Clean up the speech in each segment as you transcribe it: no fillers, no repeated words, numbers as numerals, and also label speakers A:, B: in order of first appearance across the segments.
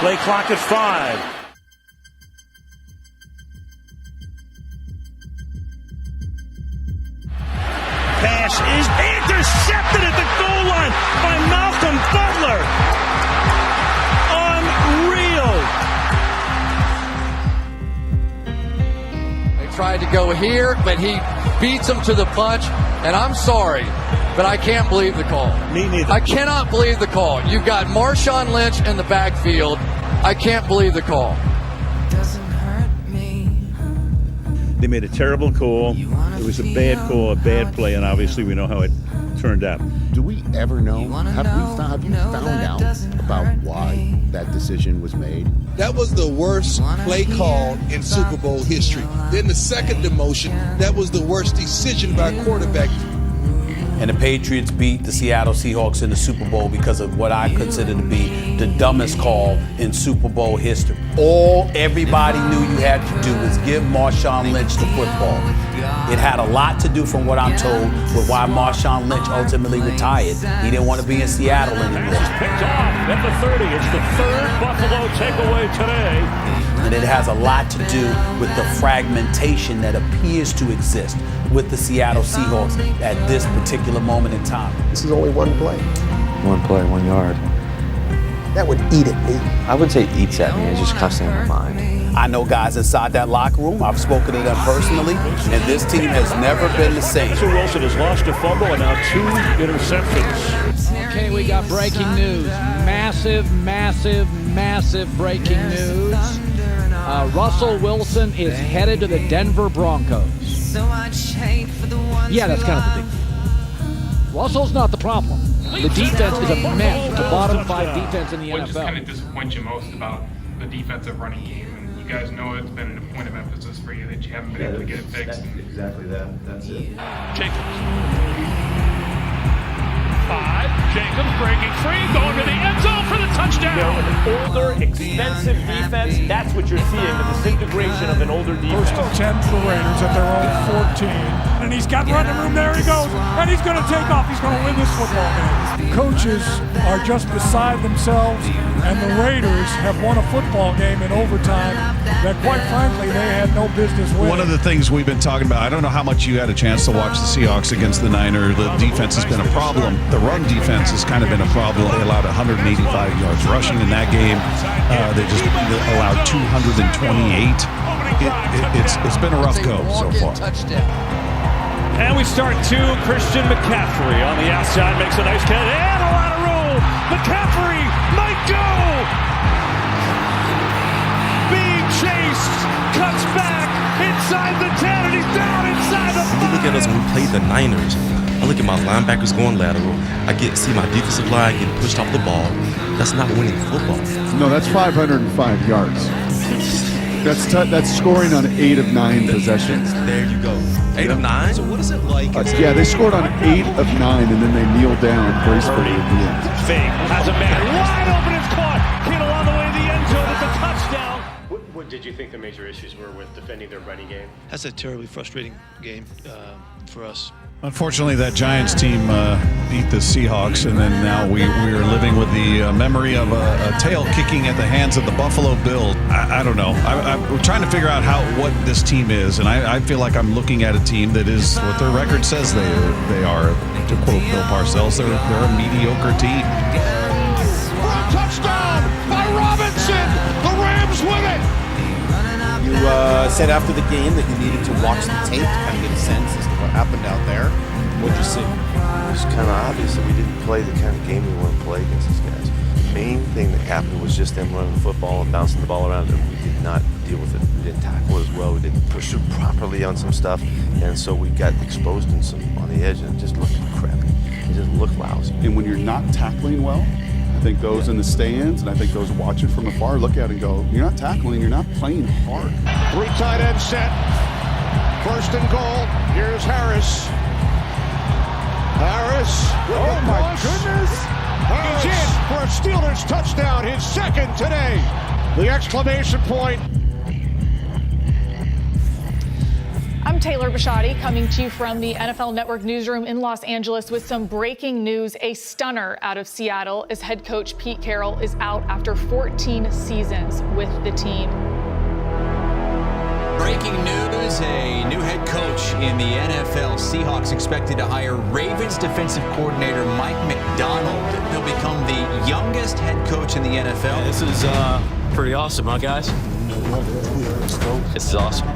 A: Play clock at 5. Pass is intercepted at the goal line by Malcolm Butler. Unreal.
B: They tried to go here, but he beats him to the punch. And I'm sorry, but I can't believe the call.
A: Me neither.
B: I cannot believe the call. You've got Marshawn Lynch in the backfield. I can't believe the call.
A: They made a terrible call. It was a bad call, a bad play, and obviously we know how it turned out.
C: Do we ever know? Have you found out about why that decision was made?
D: That was the worst play call in Super Bowl history. Then the second demotion, that was the worst decision by a quarterback.
E: And the Patriots beat the Seattle Seahawks in the Super Bowl because of what I consider to be the dumbest call in Super Bowl history. All everybody knew you had to do was give Marshawn Lynch the football. It had a lot to do, from what I'm told, with why Marshawn Lynch ultimately retired. He didn't want to be in Seattle anymore.
A: Picked off at the 30. It's the third Buffalo takeaway today.
E: And it has a lot to do with the fragmentation that appears to exist with the Seattle Seahawks at this particular moment in time.
C: This is only one play.
F: 1 play, 1 yard.
C: That would eat at me.
F: I wouldn't say it eats at me, it's just constantly in my mind.
E: I know guys inside that locker room. I've spoken to them personally, and this team has never been the same.
A: Russell Wilson has lost a fumble and now 2 interceptions.
G: Okay, we got breaking news. Massive breaking news. Russell Wilson is headed to the Denver Broncos. Yeah, that's kind of the big deal. Russell's not the problem. The defense is a mess. It's a bottom 5 defense in the
H: What
G: NFL.
H: just kind of disappoints you most about the defensive running game? And you guys know it's been a point of emphasis for you that you haven't been able to get it fixed.
I: Exactly that. That's it.
A: Jacobs. 5. Jacobs breaking free, going to the end zone for the touchdown.
J: Older, expensive defense, that's what you're seeing, the disintegration of an older defense.
K: 1st and 10 for the Raiders at their own 14. And he's got running room, there he goes. And he's going to take off, he's going to win this football game. Coaches are just beside themselves, and the Raiders have won a football game in overtime that, quite frankly, they had no business winning.
L: One of the things we've been talking about, I don't know how much you had a chance to watch the Seahawks against the Niners. The defense has been a problem. The run defense has kind of been a problem. They allowed 185 yards rushing in that game. They just allowed 228. It's been a rough go so far.
A: And we start 2. Christian McCaffrey on the outside makes a nice catch and a lot of room. McCaffrey might go. Being chased, cuts back inside the 10, and he's down inside the 5.
M: You look at us when we played the Niners. I look at my linebackers going lateral. I see my defensive line getting pushed off the ball. That's not winning football.
C: No, that's 505 yards. That's scoring on 8 of 9 possessions.
M: There you go. 8 of 9?
I: So what is it like?
C: Yeah, they scored on 8 of 9, and then they kneeled down gracefully at the end.
A: Fake has a man wide open. It's caught. Kittle on the way to the end zone. It's a touchdown.
J: What did you think the major issues were with defending their running game?
I: That's a terribly frustrating game for us.
L: Unfortunately, that Giants team beat the Seahawks, and then now we are living with the memory of a tail kicking at the hands of the Buffalo Bills. I don't know. I'm trying to figure out what this team is, and I feel like I'm looking at a team that is what their record says they are. To quote Bill Parcells, they're a mediocre team.
K: For a touchdown by Robinson! The Rams win it!
N: You said after the game that you needed to watch the tape to kind of get a sense as to what happened out there. What'd you see?
F: It was kind of obvious that we didn't play the kind of game we want to play against these guys. The main thing that happened was just them running the football and bouncing the ball around, and we did not deal with it. We didn't tackle as well. We didn't pursue properly on some stuff, and so we got exposed on the edge, and it just looked crappy. It just looked lousy.
C: And when you're not tackling well, I think those in the stands and I think those watching from afar look at it and go, you're not tackling, you're not playing hard.
K: 3 tight end set. 1st and goal. Here's Harris. Oh my goodness. He's in for a Steelers touchdown, his 2nd today. The exclamation point.
O: I'm Taylor Bisciotti, coming to you from the NFL Network newsroom in Los Angeles with some breaking news. A stunner out of Seattle as head coach Pete Carroll is out after 14 seasons with the team.
P: Breaking news, a new head coach in the NFL. Seahawks expected to hire Ravens defensive coordinator Mike Macdonald. He'll become the youngest head coach in the NFL.
Q: This is pretty awesome, huh, guys? This is awesome.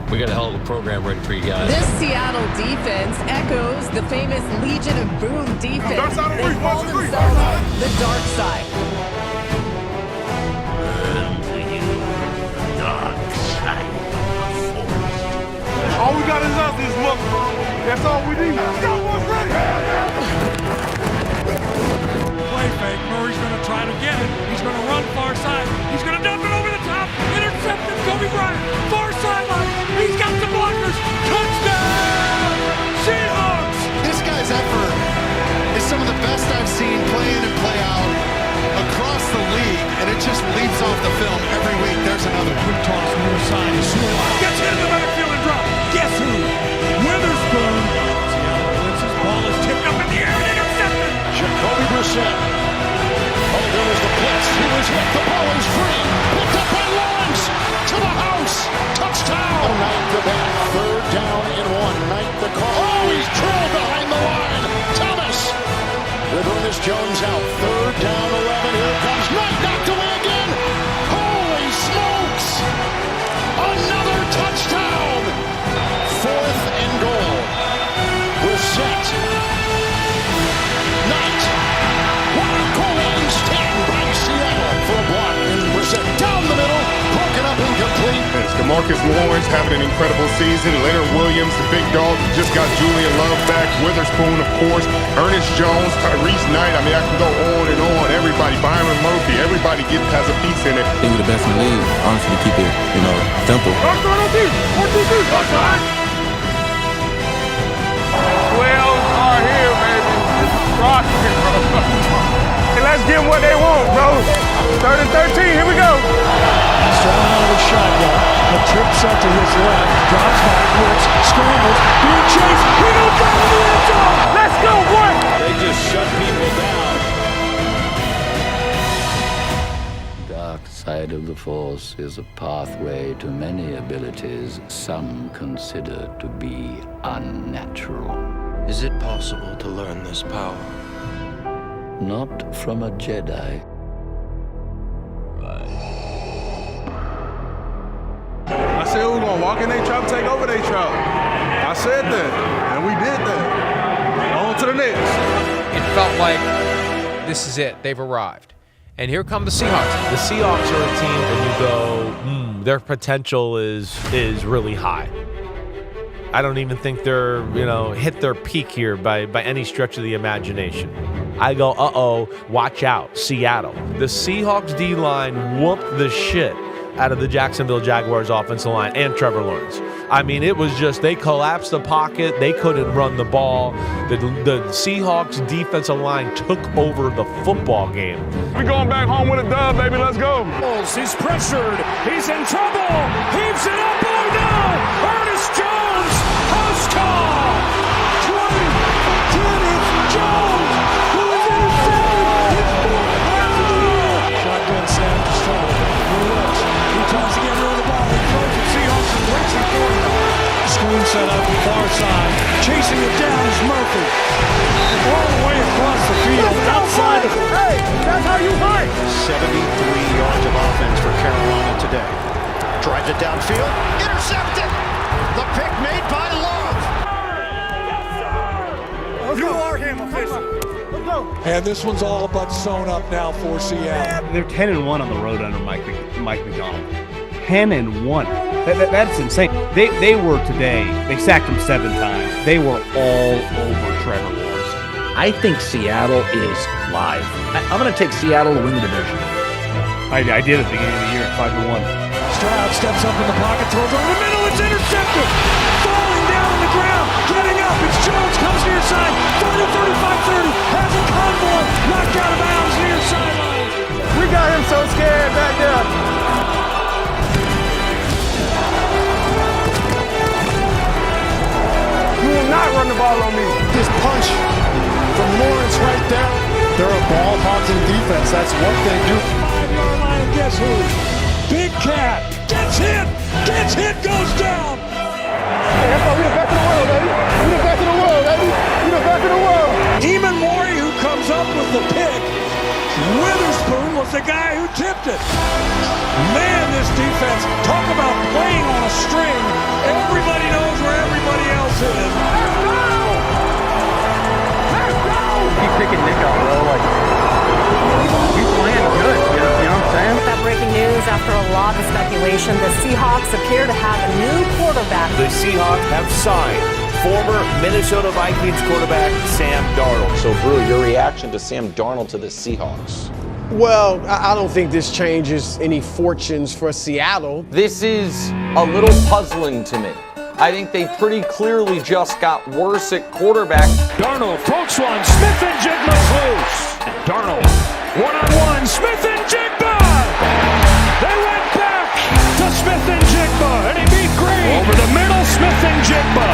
Q: We got a hell of a program ready for you guys.
R: This Seattle defense echoes the famous Legion of Boom defense. They call themselves the Dark Side.
S: All we got is us, this look. That's all we need. Cowboys ready.
K: Play fake. Murray's going to try to get it. He's going to run far side. He's going to dump it over the top. Intercepted. Kobe Bryant. Far sideline. He's got the blockers. Touchdown! Seahawks!
T: This guy's effort is some of the best I've seen play in and play out across the league, and it just leaps off the film every week. There's another
K: quick toss near side. Gets hit in the backfield and dropped. Guess who? Witherspoon. Seattle blitzes. Ball is tipped up in the air and intercepted.
T: Jacoby Brissett. Oh, there was the blitz. He was hit. The ball is free. Picked up by Lawrence. To the house. Touchdown. Knight the back. Third down and one. Knight the call. Oh, he's drilled behind the line. Thomas. With Ernest Jones out. Third down 11. Here it comes. Knight knocked away again. Holy smokes. Another touchdown. Fourth and goal. Brissett. Knight. Colin's taken by Seattle for a block. And Brissett down the middle. Broken up incomplete.
S: It's DeMarcus Lawrence having an incredible season. Leonard Williams, the big dog, just got Julian Love back. Witherspoon, of course. Ernest Jones, Tyrese Knight. I mean, I can go on and on. Everybody, Byron Murphy, everybody has a piece in it.
U: I think we're the best in the league. Honestly, to keep it, simple.
S: 12s are here, baby. This is rocking, bro. Hey, let's give them what they want, bro. 3rd and 13, here we go.
K: Strong out of the shotgun. A trip set to his left. Drops back, blitz, scrambles, being chased. He goes down to the end zone.
S: Let's go, boy.
U: They just shut people down.
V: Dark side of the Force is a pathway to many abilities some consider to be unnatural.
W: Is it possible to learn this power?
V: Not from a Jedi.
S: I said we were going to walk in their trap, take over their trap. I said that, and we did that. On to the next.
X: It felt like this is it. They've arrived. And here come the Seahawks.
J: The Seahawks are a team that you go, their potential is really high. I don't even think they're, hit their peak here by any stretch of the imagination. I go, watch out, Seattle. The Seahawks D-line whooped the shit out of the Jacksonville Jaguars offensive line and Trevor Lawrence. I mean, it was just, they collapsed the pocket. They couldn't run the ball. The Seahawks defensive line took over the football game.
S: We going back home with a dub, baby. Let's go.
A: He's pressured. He's in trouble. Heaves it up. Oh, no. Ernest Jones. House call. 20. Dennis Jones. Who is intercepted. His fourth pass of the year.
K: Shotgun snap to start. He tries to get rid of the ball. He throws it. Seahawks are racing for him. Screen set up far side. Chasing it down is Murphy. All the way across the field. Outside of it.
T: Hey, that's how you fight. 73 yards of offense for Carolina today. Drives it downfield. Intercepted. The pick made by Love.
K: You are him, official. And this one's all but sewn up now for Seattle.
Y: They're 10-1 on the road under Mike Macdonald. 10-1. That's insane. They were today. They sacked him 7 times. They were all over Trevor Lawrence.
G: I think Seattle is live. I'm going to take Seattle to win the division.
Y: I did at the beginning of the year at 5-1.
K: Stroud steps up in the pocket, throws over the middle. It's intercepted. Falling down on the ground, getting up. It's Jones, comes near side. 30, 35, 30. Has a convoy. Knocked out of bounds near sideline.
S: We got him so scared back there.
T: run the ball on me. This punch from Lawrence right there. They're a ball-hawking defense. That's what they do.
K: And guess who? Big Cat gets hit, goes down.
T: Hey, that's why we the best in the world, baby. We the best in the world, baby. We the best in the world.
K: Eamon Morey, who comes up with the pick. Witherspoon was the guy who tipped it. Man, this defense, talk about playing on a string. Everybody knows where everybody else is. Let's go! Let's go!
Y: Keep picking Nick up, bro. Like, he's playing good. You know what I'm saying?
R: With that breaking news, after a lot of speculation, the Seahawks appear to have a new quarterback.
B: The Seahawks have signed former Minnesota Vikings quarterback Sam Darnold.
N: So, Brew, your reaction to Sam Darnold to the Seahawks?
D: Well, I don't think this changes any fortunes for Seattle.
E: This is a little puzzling to me. I think they pretty clearly just got worse at quarterback.
A: Darnold pokes one. Smith and Jigba's loose. Darnold one-on-one. Smith and Jigba. They went back to Smith and Jigba, and he beat Green. Over the middle, Smith and Jigba.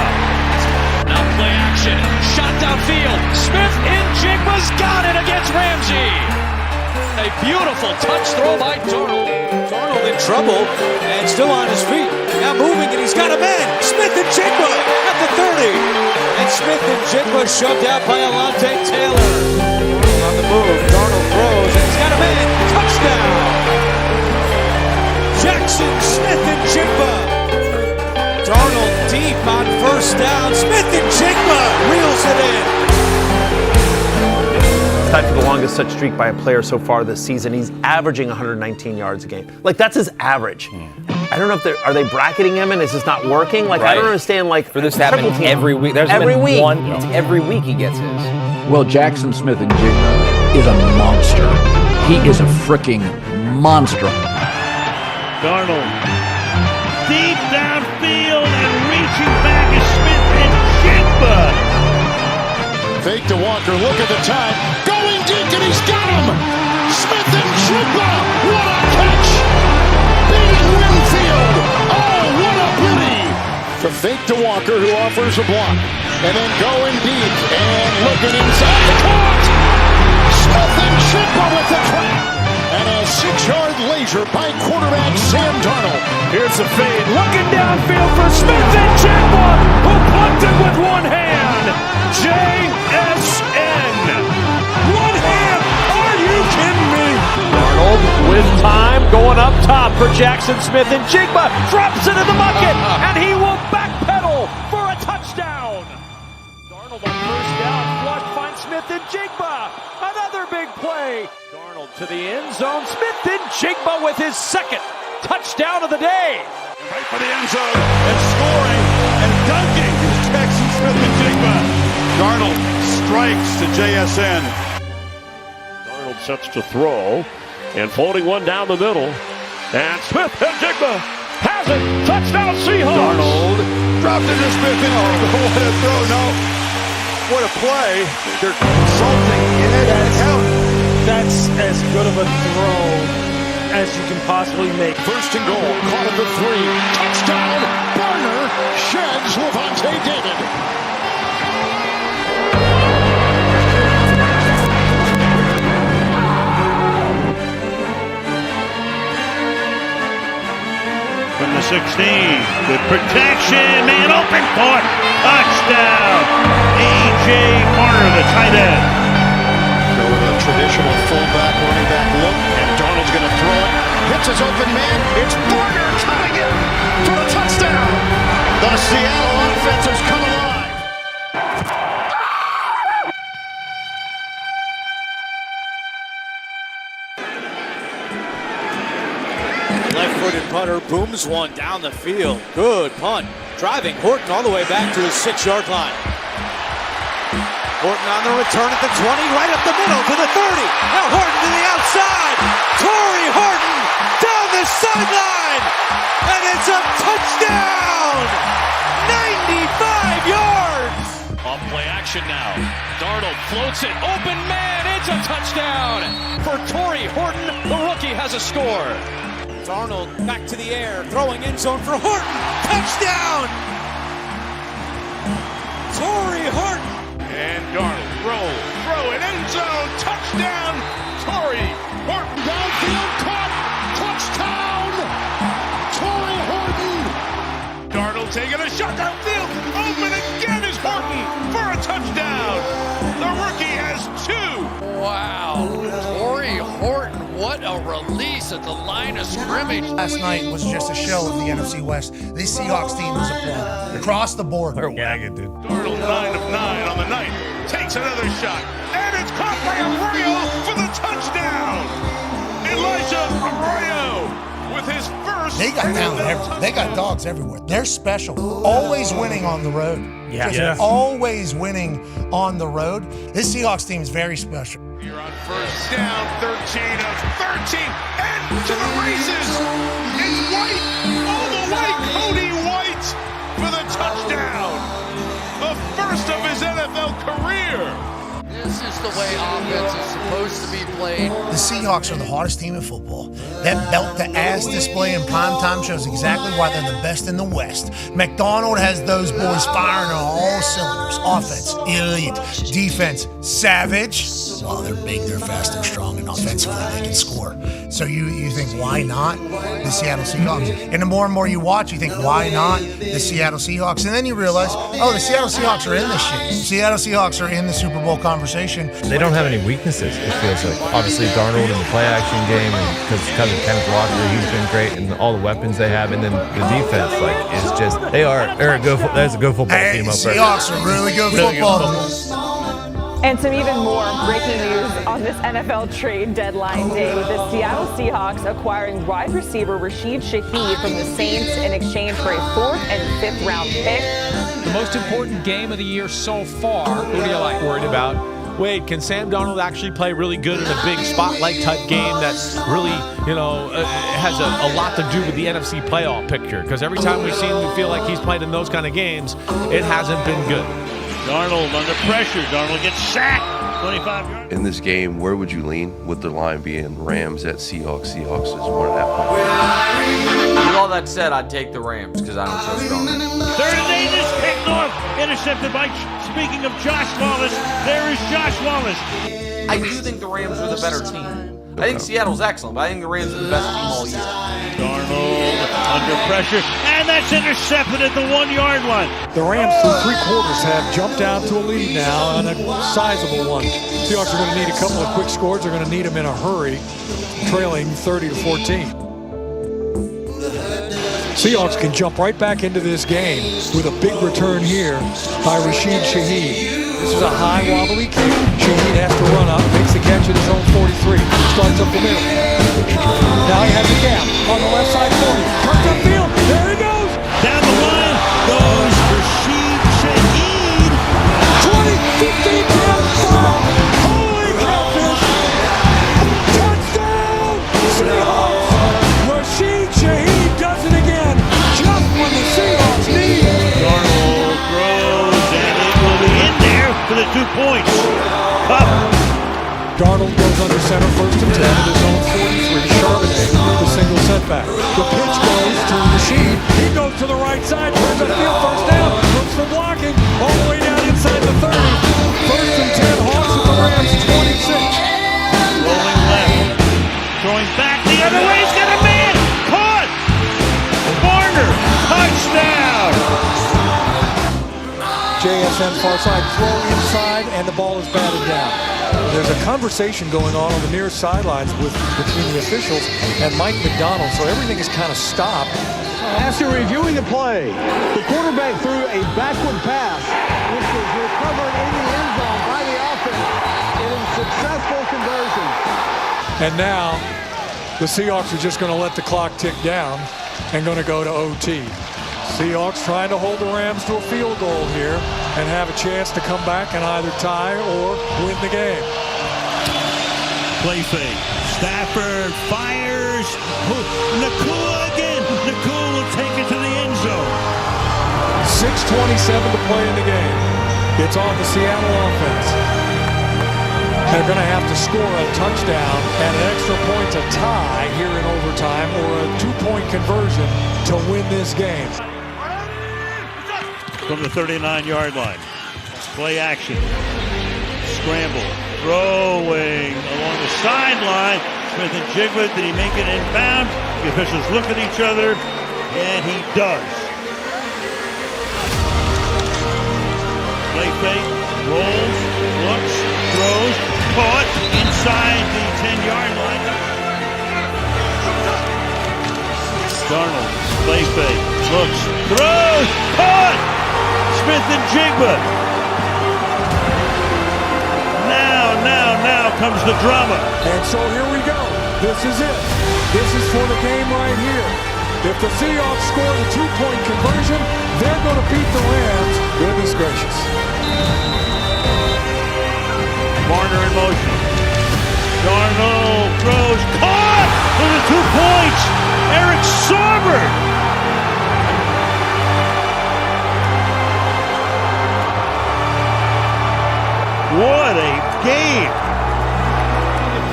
A: Now play action. Shot downfield. Smith in Jigba's got it against Ramsey. A beautiful touch throw by Darnold.
H: Darnold in trouble and still on his feet. Now moving, and he's got a man. Smith and Jigba at the 30. And Smith and Jigba shoved out by Alontae Taylor. On the move, Darnold throws, and he's got a man. Touchdown. Jackson, Smith and Jigba. Darnold deep on first down. Smith and Jigba reels it in.
M: Tied for the longest such streak by a player so far this season. He's averaging 119 yards a game. Like, that's his average. I don't know if are they bracketing him and is this not working? Like, I don't understand. Like,
Z: for this to happen every week. There's
M: every week.
Z: Every week he gets his.
G: Well, Jackson Smith and Jigba is a monster. He is a freaking monster.
A: Darnold deep downfield and reaching back is Smith and Jigba.
T: Fake to Walker, look at the time. Going deep, and he's got him! Smith and Jigba, what a catch! Beating Winfield, oh, what a beauty! The fake to Walker, who offers a block. And then going deep, and looking inside the caught! Smith and Jigba with the trap! And a 6-yard laser by quarterback Sam Darnold.
A: Here's the fade, looking downfield for Smith and Jigba, who plucked it with one hand. JSN.
K: One hand? Are you kidding me?
G: Darnold with time going up top for Jackson Smith and Jigba drops it in the bucket and he will backpedal for a touchdown. Darnold on first down, flush finds Smith and Jigba. Another big play. Darnold to the end zone. Smith and Jigba with his second touchdown of the day.
A: Right for the end zone and scoring and dunking is Jackson Smith and Jigba. Darnold strikes to JSN. Darnold sets to throw and floating one down the middle. And Smith and Jigba has it. Touchdown Seahawks.
T: Darnold dropped into Smith and Jigba. What a throw, no. What a play. They're consulting it.
H: That's as good of a throw as you can possibly make.
T: First and goal, caught at the 3. Touchdown. Barner sheds Levante David.
A: From the 16, good protection, man open for it. Touchdown. A.J. Marner, the tight end.
T: Go with a traditional fullback, running back look, and Darnold's going to throw it. Hits his open man. It's Barner cutting it for a touchdown. The Seattle offense has come alive.
H: Left-footed punter booms one down the field. Good punt. Driving Horton all the way back to his 6-yard line. Horton on the return at the 20, right up the middle to the 30. Now Horton to the outside. Torrey Horton down the sideline. And it's a touchdown. 95 yards.
A: Off play action now. Darnold floats it. Open man. It's a touchdown. For Torrey Horton, the rookie has a score.
H: Darnold back to the air, throwing end zone for Horton. Touchdown! Torrey Horton.
A: And Darnold, throw it, end zone, touchdown, Torrey Horton.
T: Downfield caught, touchdown, Torrey Horton.
A: Darnold taking a shot downfield, open again is Horton for a touchdown. The rookie has 2.
C: Wow, Torrey Horton, what a release at the line of scrimmage.
F: Last night was just a show of the NFC West. This Seahawks team was a pro. Across the board.
J: They're wagging, dude.
A: Darnold 9 of 9 on the night, takes another shot, and it's caught by Arroyo for the touchdown. Elijah Arroyo with his first.
F: They got talent everywhere. They got dogs everywhere. They're special. Always winning on the road.
J: Yeah.
F: Always winning on the road. This Seahawks team is very special.
A: You're on first down, 13 of 13, and to the races. It's White, all the way, Cody White for the touchdown. The first of his NFL career.
C: This is the way offense is supposed to be played.
F: The Seahawks are the hardest team in football. That belt-to-ass display in primetime shows exactly why they're the best in the West. Macdonald has those boys firing on all cylinders. Offense, elite. Defense, savage. Well, they're big, they're fast, they're strong, and offensively they can score. So you think, why not the Seattle Seahawks? And the more and more you watch, you think, why not the Seattle Seahawks? And then you realize, oh, the Seattle Seahawks are in this shit. Seattle Seahawks are in the Super Bowl conversation.
I: They don't have any weaknesses, it feels like. Obviously, Darnold in the play-action game, and because of Kenneth Walker, he's been great, and all the weapons they have, and then the defense, like, is just, there's a good football team up there.
F: Seahawks are really good football.
L: And some even more breaking news on this NFL trade deadline day with the Seattle Seahawks acquiring wide receiver Rashid Shaheed from the Saints in exchange for a 4th and 5th round pick.
X: The most important game of the year so far. Who do you like?
J: Worried about. Wait, can Sam Darnold actually play really good in a big spotlight type game that's really, has a lot to do with the NFC playoff picture? Because every time we've seen him, we feel like he's played in those kind of games, it hasn't been good.
U: Darnold under pressure. Darnold gets sacked. 25 yards.
O: In this game, where would you lean with the line being Rams at Seahawks? Seahawks is 1.5 points.
E: With all that said, I'd take the Rams because I don't trust Darnold.
U: Third and 8 is picked off. Intercepted by, speaking of Josh Wallace, there is Josh Wallace.
E: I do think the Rams are the better team. I think Seattle's excellent, but I think the Rams are the best team all year.
U: Darnold under pressure, and that's intercepted at the 1-yard line.
K: The Rams through 3 quarters have jumped out to a lead now, and a sizable one. Seahawks are going to need a couple of quick scores. They're going to need them in a hurry, trailing 30-14. Seahawks can jump right back into this game with a big return here by Rashid Shaheed. This is a high wobbly kick. Shaheed has to run up, makes the catch at his own 43. Starts up the middle. Now he has a gap on the left side 40. Comes upfield. There he goes.
U: Down the line goes Rashid Shaheed.
K: 20, 15, 10, 5. Holy catfish. Touchdown. Seahawks. Rashid Shaheed does it again. Just when the Seahawks need it.
U: Darnold throws, and it will be in there for the 2 points. Up.
K: Darnold goes under center, 1st and 10 at his own 43. Charbonnet with a single setback. The pitch goes to Rashid. He goes to the right side, turns upfield, 1st down, looks for blocking, all the way down inside the 30. 1st and 10, Hawks with the Rams, 26.
U: Rolling left, throwing back the other way. He's got a man caught. Warner, touchdown.
K: JSN far side, throw inside, and the ball is batted down. There's a conversation going on the near sidelines between the officials and Mike Macdonald, so everything is kind of stopped.
P: After reviewing the play, the quarterback threw a backward pass, which was recovered in the end zone by the offense in a successful conversion.
K: And now, the Seahawks are just going to let the clock tick down and going to go to OT. Seahawks trying to hold the Rams to a field goal here and have a chance to come back and either tie or win the game.
U: Play fake. Stafford fires. Nakua again. Nakua will take it to the end zone.
K: 6:27 to play in the game. It's on the Seattle offense. They're going to have to score a touchdown and an extra point to tie here in overtime or a 2-point conversion to win this game.
U: From the 39-yard line. Play action. Scramble. Throwing along the sideline. Smith-Njigba, did he make it inbound? The officials look at each other, and he does. Play fake, rolls, looks, throws, caught inside the 10-yard line. Darnold, play fake, looks, throws, caught! Smith-Njigba. Now comes the drama.
K: And so here we go. This is it. This is for the game right here. If the Seahawks score the two-point conversion, they're going to beat the Rams. Goodness gracious.
U: Marner in motion. Darnold throws, caught for the 2 points. Eric Sauber. What a game.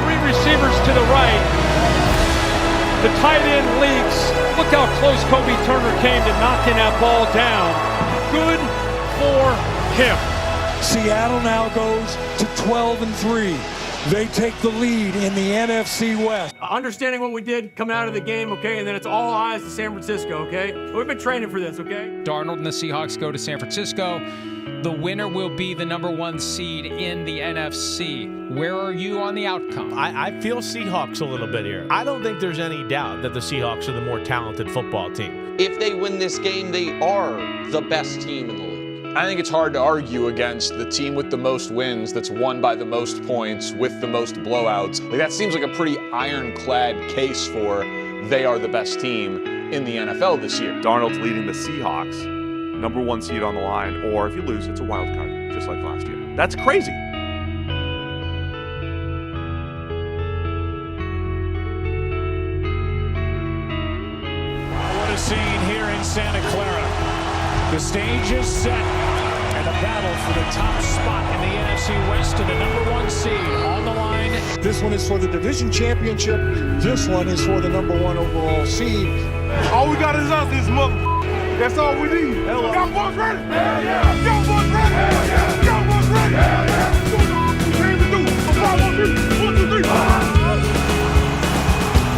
G: Three receivers to the right. The tight end leaks. Look how close Kobe Turner came to knocking that ball down. Good for him.
K: Seattle now goes to 12-3. They take the lead in the NFC West.
Q: Understanding what we did coming out of the game, okay, and then it's all eyes to San Francisco, okay? We've been training for this, okay?
X: Darnold and the Seahawks go to San Francisco. The winner will be the #1 seed in the NFC. Where are you on the outcome?
J: I feel Seahawks a little bit here. I don't think there's any doubt that the Seahawks are the more talented football team.
E: If they win this game, they are the best team in the league.
R: I think it's hard to argue against the team with the most wins that's won by the most points with the most blowouts. Like, that seems like a pretty ironclad case for they are the best team in the NFL this year.
S: Darnold's leading the Seahawks, #1 seed on the line, or if you lose, it's a wild card, just like last year. That's crazy.
K: What a scene here in Santa Clara. The stage is set, and the battle for the top spot in the NFC West and the #1 seed on the line. This one is for the division championship. This one is for the #1 overall seed.
A: All we got is us, this mother. That's all we need. Hello. Y'all boys ready? Hell yeah. Y'all boys ready? Hell yeah. Y'all boys ready? Hell yeah. Do what we came to do. 5, 1, 2, 1, 2, 3.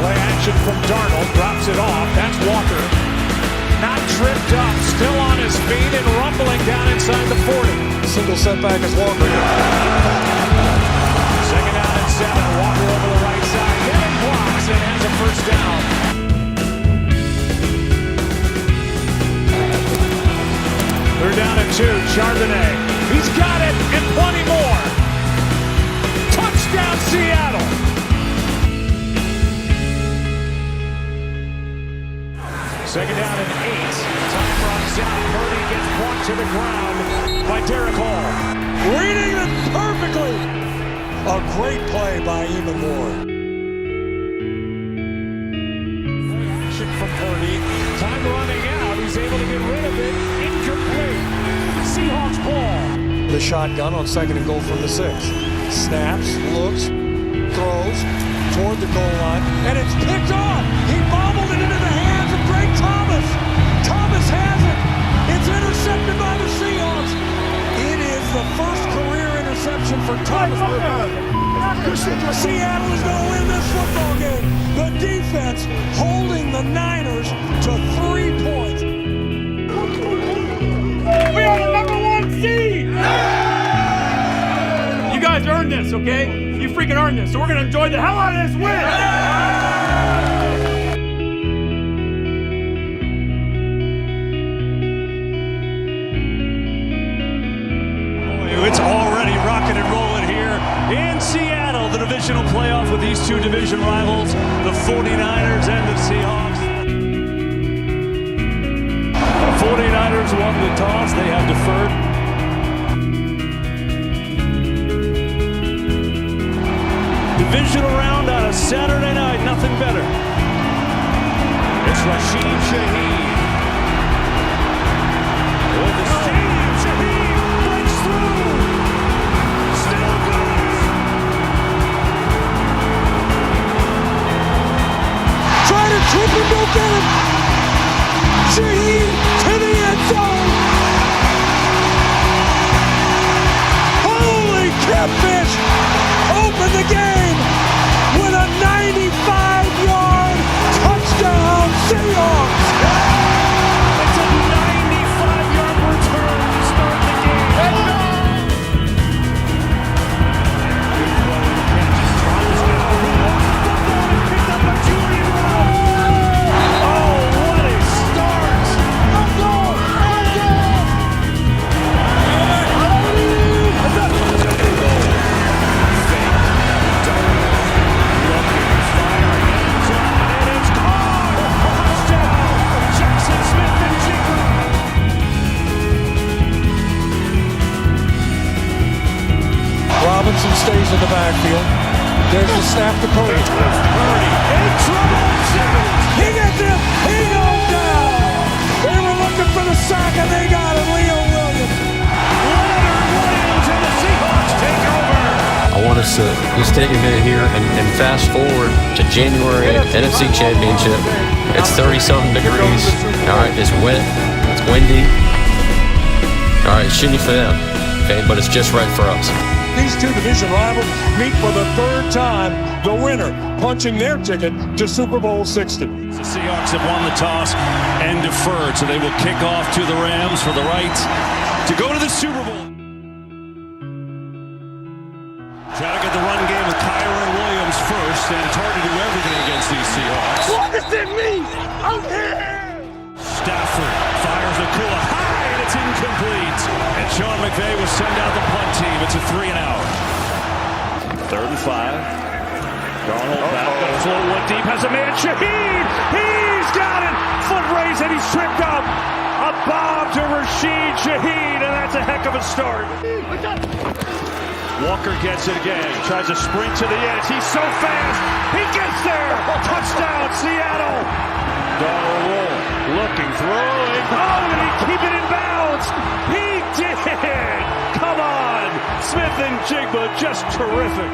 K: Play action from Darnold, drops it off. That's Walker. Not tripped up, still on his feet and rumbling down inside the 40. Single setback is Walker. Second down and 7. Walker over the right side. Getting blocks and has a first down. They're down at 2. Charbonnet. He's got it and plenty more. Touchdown Seattle. Second down and 8. Time runs out. Purdy gets brought to the ground by Derek Hall. Reading it perfectly. A great play by Eamon Moore. Action from Purdy. Time running out. He's able to get rid of it. Incomplete. Seahawks ball. The shotgun on 2nd and goal from the 6. Snaps, looks, throws toward the goal line, and it's picked off. He bobbled it into the hands of Greg Thomas. Thomas has it. It's intercepted by the Seahawks. It is the first career interception for Thomas. Seattle is going to win this football game. The defense holding the Niners to 3 points.
A: We are the #1 seed! You guys earned this, okay? You freaking earned this, so we're going to enjoy the hell out of this win!
U: It's already rocking and rolling here in Seattle, the divisional playoff with these two division rivals, the 49ers and the Seahawks. The 49ers won the toss. They have deferred. Divisional round on a Saturday night, nothing better. It's Rashid Shaheed. With the stadium, Shaheed breaks through. Still goes.
K: Try to trip him, don't get him. Shaheed to the end zone. the game with a 95-yard touchdown Seahawks.
A: It's a 95-yard return to start the game. Oh, what a start!
K: Robinson stays in the backfield. There's the snap to Purdy. In trouble. He gets him. He goes down. They were looking for the sack and they got it. Leo Williams.
A: Leonard Williams and the Seahawks take over.
B: I want us to just take a minute here and fast forward to January NFC Championship. It's 30-something degrees. All right, it's wet. It's windy. All right, it's shitty for them. Okay, but it's just right for us.
K: These two division rivals meet for the third time. The winner punching their ticket to Super Bowl 60.
U: The Seahawks have won the toss and deferred, so they will kick off to the Rams for the right to go to the Super Bowl. Try to get the run game with Kyron Williams first, and it's hard to do everything against these Seahawks.
A: What does it mean? I'm here.
U: Stafford fires a Kula high, and it's incomplete. And Sean McVay will send out the punt team. It's a 3-and-out. 3rd and 5. Darnold back, gonna float one deep, has a man, Shaheed! He's got it! Foot race, and he's tripped up. A bomb to Rashid Shaheed, and that's a heck of a start. Walker gets it again, tries to sprint to the edge. He's so fast, he gets there! Touchdown, Seattle! Darnold roll, looking, throwing, oh, did he keep it in bounds? He did! Come on! Smith and Jigba, just terrific.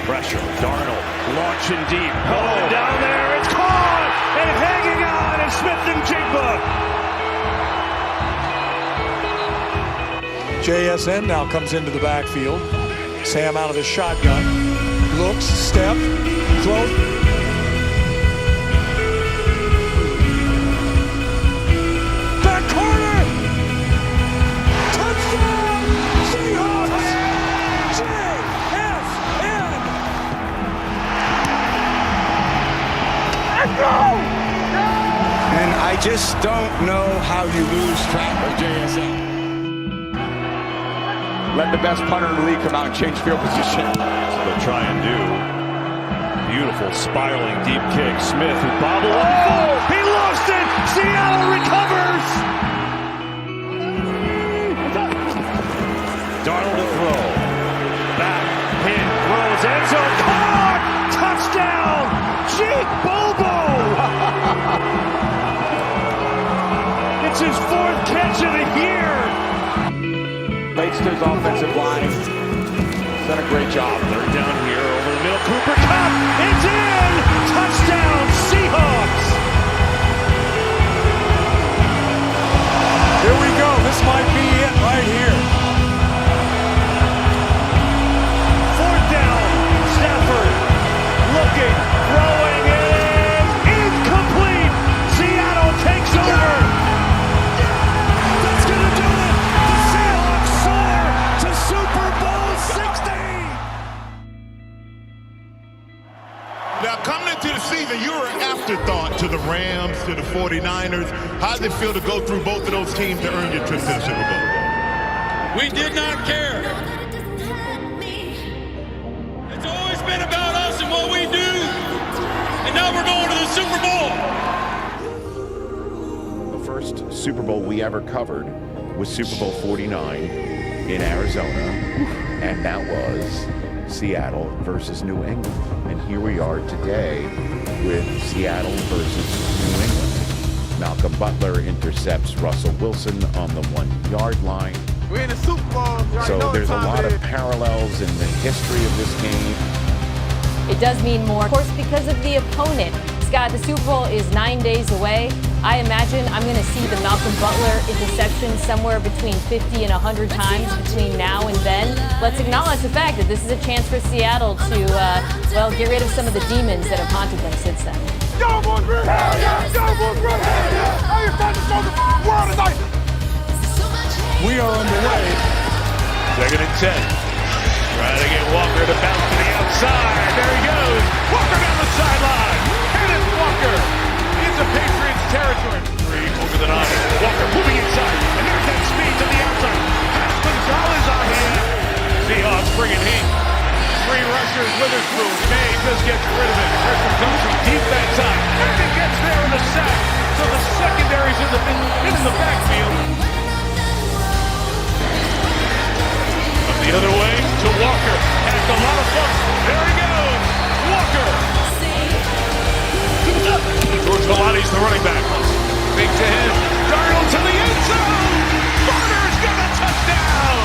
U: Pressure, Darnold, launching deep, going down there, it's caught! And hanging on is Smith and Jigba!
K: JSN now comes into the backfield. Sam out of the shotgun. Looks, step, throws. Back corner! Touchdown! Seahawks! JSN! Let's go!
D: And I just don't know how you lose track of JSN.
R: Let the best punter in the league come out and change field position.
U: So they'll try and do. Beautiful spiraling deep kick. Smith who bobbled. Oh! He lost it! Seattle recovers! Darnold to throw. Back, hit, throws, end zone, caught! Touchdown! Jake Bobo! It's his 4th catch of the year!
R: Makes to his offensive line. He's done a great job.
U: 3rd down here over the middle. Cooper Kupp, it's in! Touchdown, Seahawks!
K: Here we go. This might be it right here.
U: 4th down. Stafford looking, throwing it incomplete. Seattle takes over. That's gonna do it. The Seahawks soar to Super Bowl 60.
N: Now, coming into the season, you're an afterthought to the Rams, to the 49ers. How does it feel to go through both of those teams to earn your trip to the Super Bowl?
A: We did not care. It's always been about us and what we do. And now we're going to the Super Bowl.
V: The first Super Bowl we ever covered was Super Bowl 49 in Arizona, and that was Seattle versus New England. And here we are today with Seattle versus New England. Malcolm Butler intercepts Russell Wilson on the 1-yard line.
N: We're in the Super Bowl.
V: So there's a lot of parallels in the history of this game.
W: It does mean more, of course, because of the opponent. Scott, the Super Bowl is 9 days away.
H: I imagine I'm going to see the Malcolm Butler interception somewhere between 50 and 100 times between now and then. Let's acknowledge the fact that this is a chance for Seattle to, well, get rid of some of the demons that have haunted them since then.
A: Hell yeah! How you starting to show the world tonight?
U: We are underway. Second and 10. Trying to get Walker to bounce to the outside. There he goes. Walker down the sideline. Kenneth Walker into Patriots territory. 3 over the 9. Walker moving inside. And there's that speed to the outside. That's Gonzalez on him. Seahawks bringing heat. 3 rushers. Witherspoon. May just gets rid of it. Pressure comes from defense side. And he gets there in the sack. So the secondary's in the backfield. The other way to Walker. Has a lot of fun. There he goes. Walker. George Vellani's the running back. Big to him. Darnold to the end zone. Garner's got a touchdown.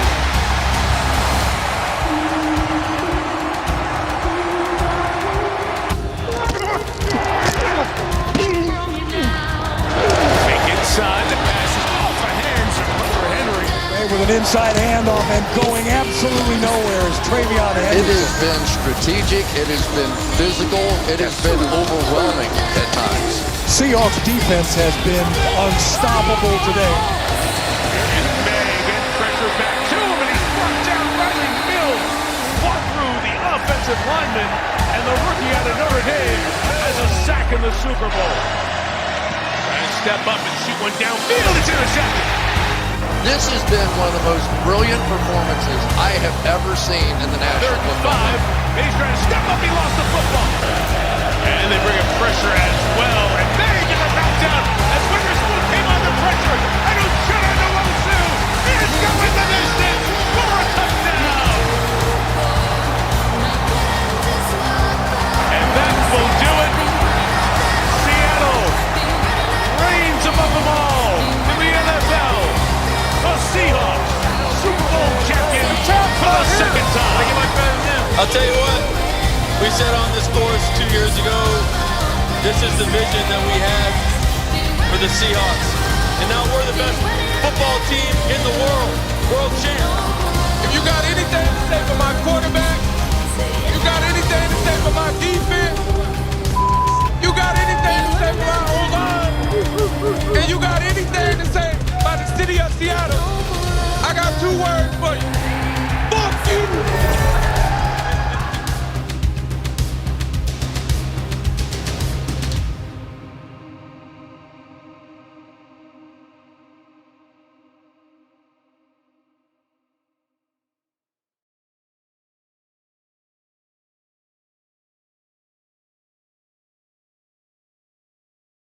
U: Fake inside. The pass is off the hands of Hunter Henry.
K: With an inside handoff and going absolutely nowhere is Travion Henderson.
C: It has been strategic, it has been physical, it has been overwhelming at times.
K: Seahawks defense has been unstoppable today.
U: Here is May, getting pressure back to him, and he's brought down. Riley Mills fought through the offensive lineman, and the rookie out of Notre Dame has a sack in the Super Bowl. Trying to step up and shoot one downfield, it's intercepted.
C: This has been one of the most brilliant performances I have ever seen in the National Football League.
U: 5. He's trying to step up. He lost the football. And they bring up pressure as well. And they get a knockdown as Witherspoon came under pressure. And Uchenna Nwosu is going the distance for a touchdown. And that will do it. Seattle reigns above them all in the NFL. The Seahawks, Super Bowl champions for the second time.
B: I'll tell you what, we said on this course 2 years ago, this is the vision that we have for the Seahawks. And now we're the best football team in the world, world champs.
A: If you got anything to say for my quarterback, you got anything to say for my defense, you got anything to say for my O-line, and you got anything to say about the city of Seattle, I got 2 words for you. Fuck you!